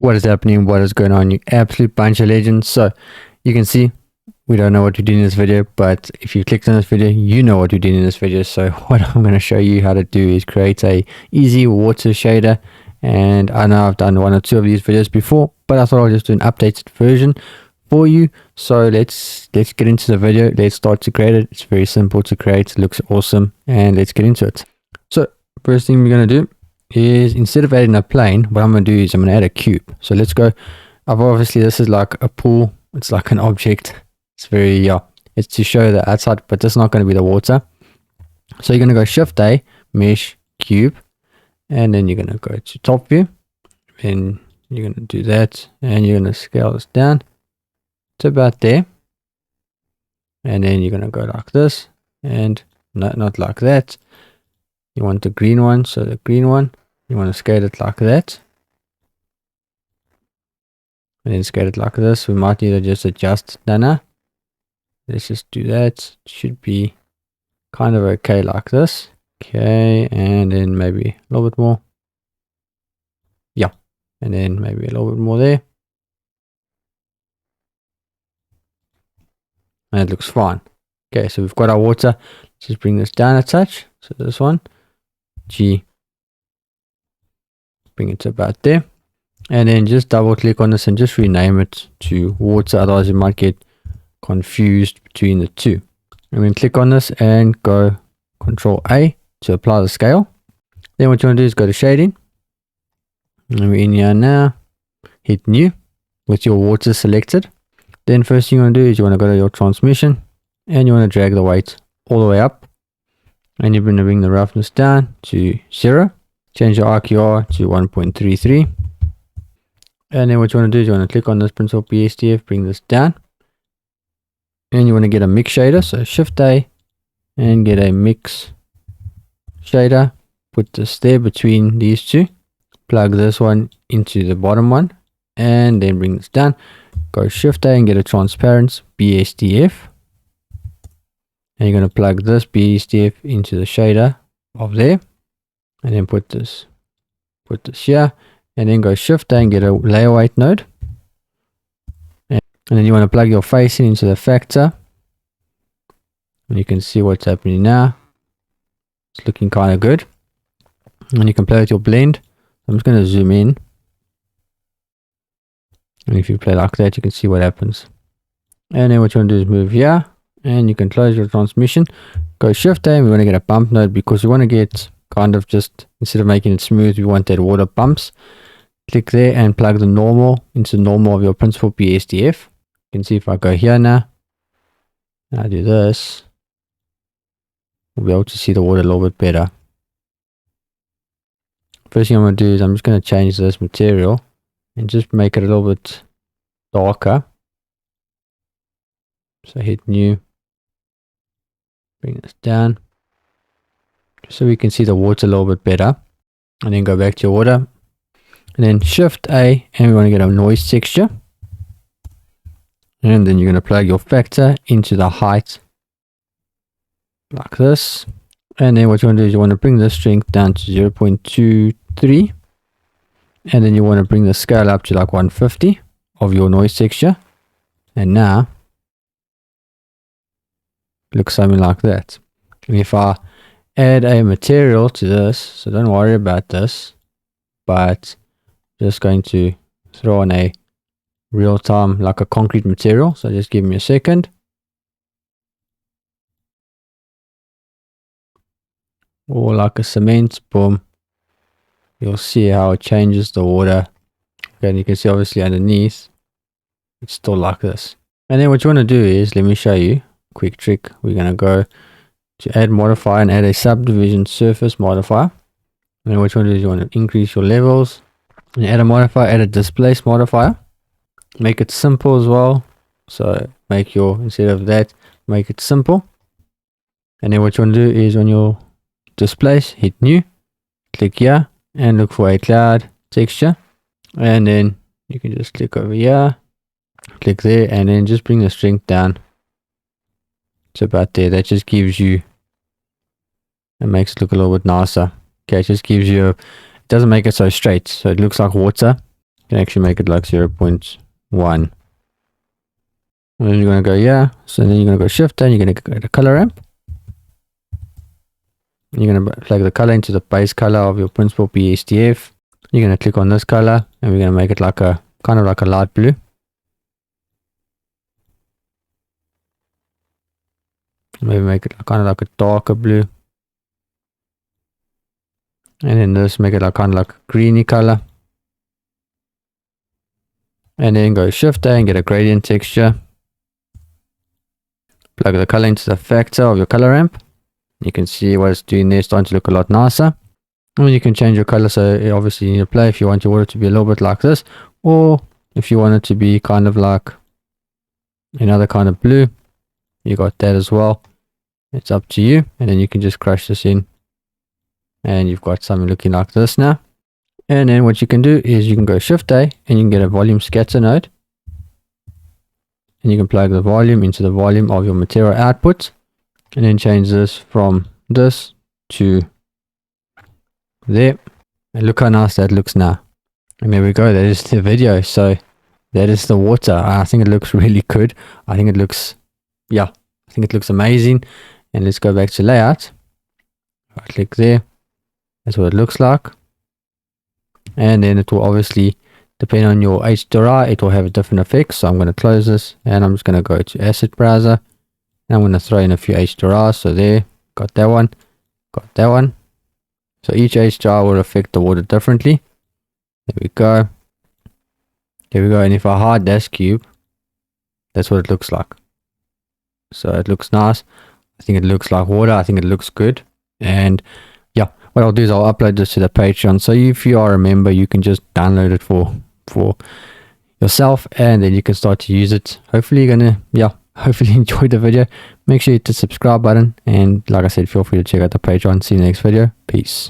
What is happening? What is going on? You absolute bunch of legends. So you can see we don't know what we did in this video, but if you clicked on this video, you know what we did in this video. So what I'm going to show you how to do is create a easy water shader. And I know I've done one or two of these videos before, but I thought I'll just do an updated version for you. So let's get into the video. Let's start to create it. It's very simple to create. It looks awesome, and let's get into it. So first thing we're going to do is, instead of adding a plane, what I'm going to do is I'm going to add a cube. So let's go. Obviously this is like a pool. It's like an object. It's very, it's to show the outside, but this is not going to be the water. So you're going to go Shift A, Mesh, Cube, and then you're going to go to Top View, and you're going to do that, and you're going to scale this down to about there, and then you're going to go like this, and not like that. You want the green one, so the green one, you want to scale it like that, and then scale it like this. We might need to just adjust Nana. Let's just do that. It should be kind of okay like this. Okay, and then maybe a little bit more. Yeah, and then maybe a little bit more there. And it looks fine. Okay, so we've got our water. Let's just bring this down a touch. So this one, G, bring it to about there. And then just double click on this and just rename it to water. Otherwise you might get confused between the two. And then click on this and go Control A to apply the scale. Then what you want to do is go to shading. And we're in here now. Hit new with your water selected. Then first thing you want to do is you want to go to your transmission, and you want to drag the weight all the way up, and you're going to bring the roughness down to 0. Change your RQR to 1.33. And then what you want to do is you want to click on this principal BSDF, bring this down, and you want to get a mix shader. So Shift A and get a mix shader. Put this there between these two. Plug this one into the bottom one, and then bring this down. Go Shift A and get a transparent BSDF. And you're going to plug this BSDF into the shader of there, and then put this here, and then go Shift A and get a layer weight node. And then you want to plug your face into the factor, and you can see what's happening now. It's looking kind of good. And you can play with your blend. I'm just going to zoom in, and if you play like that, you can see what happens. And then what you want to do is move here, and you can close your transmission. Go Shift A, and we want to get a bump node, because we want to get kind of just, instead of making it smooth, we want that water bumps. Click there and plug the normal into normal of your principal BSDF. You can see if I go here now, and I do this, we'll be able to see the water a little bit better. First thing I'm going to do is I'm just going to change this material and just make it a little bit darker. So hit new, bring this down, just so we can see the water a little bit better. And then go back to your water, and then Shift A, and we want to get a noise texture. And then you're going to plug your factor into the height like this. And then what you want to do is you want to bring the strength down to 0.23. And then you want to bring the scale up to like 150 of your noise texture. And now it looks something like that. And if I add a material to this, so don't worry about this, but just going to throw in a real time, like a concrete material. So just give me a second. Or like a cement, boom. You'll see how it changes the water. Okay, and you can see obviously underneath, it's still like this. And then what you want to do is, let me show you a quick trick. We're going to go to add modifier and add a subdivision surface modifier. And then what you want to do is you want to increase your levels and add a modifier, add a displace modifier. Make it simple as well. So make your, instead of that, make it simple. And then what you want to do is on your displace, hit new, click here, and look for a cloud texture. And then you can just click over here, click there, and then just bring the strength down to about there. That just gives you, it makes it look a little bit nicer. Okay, it just gives you, it doesn't make it so straight, so it looks like water. can actually make it like 0.1. And then you're going to go here. So then you're going to go shift and you're going to go to color ramp. You're going to plug the color into the base color of your principal BSDF. You're going to click on this color and we're going to make it like a kind of like a light blue. Maybe make it kind of like a darker blue. And then this, make it like kind of like a greeny color. And then go shift A and get a gradient texture. Plug the color into the factor of your color ramp. You can see what it's doing there, starting to look a lot nicer. And you can change your color, so obviously you need to play if you want your water to be a little bit like this, or if you want it to be kind of like another kind of blue, you got that as well. It's up to you. And then you can just crush this in and you've got something looking like this now. And then what you can do is you can go shift A and you can get a volume scatter node. And you can plug the volume into the volume of your material output. And then change this from this to there. And look how nice that looks now. And there we go. That is the video. So that is the water. I think it looks really good. I think it looks, yeah, I think it looks amazing. And let's go back to layout. Right click there. That's what it looks like. And then it will obviously, depending on your HDRI, it will have a different effect. So I'm going to close this and I'm just going to go to asset browser. And I'm going to throw in a few HDRIs. So there, got that one, got that one. So each HDRI will affect the water differently. There we go. There we go. And if I hide dash cube, that's what it looks like. So it looks nice. I think it looks like water. I think it looks good. And yeah, what I'll do is I'll upload this to the Patreon. So if you are a member, you can just download it for yourself and then you can start to use it. Hopefully you're going to, yeah, hopefully enjoy the video. Make sure you hit the subscribe button. And like I said, feel free to check out the Patreon. See you in the next video. Peace.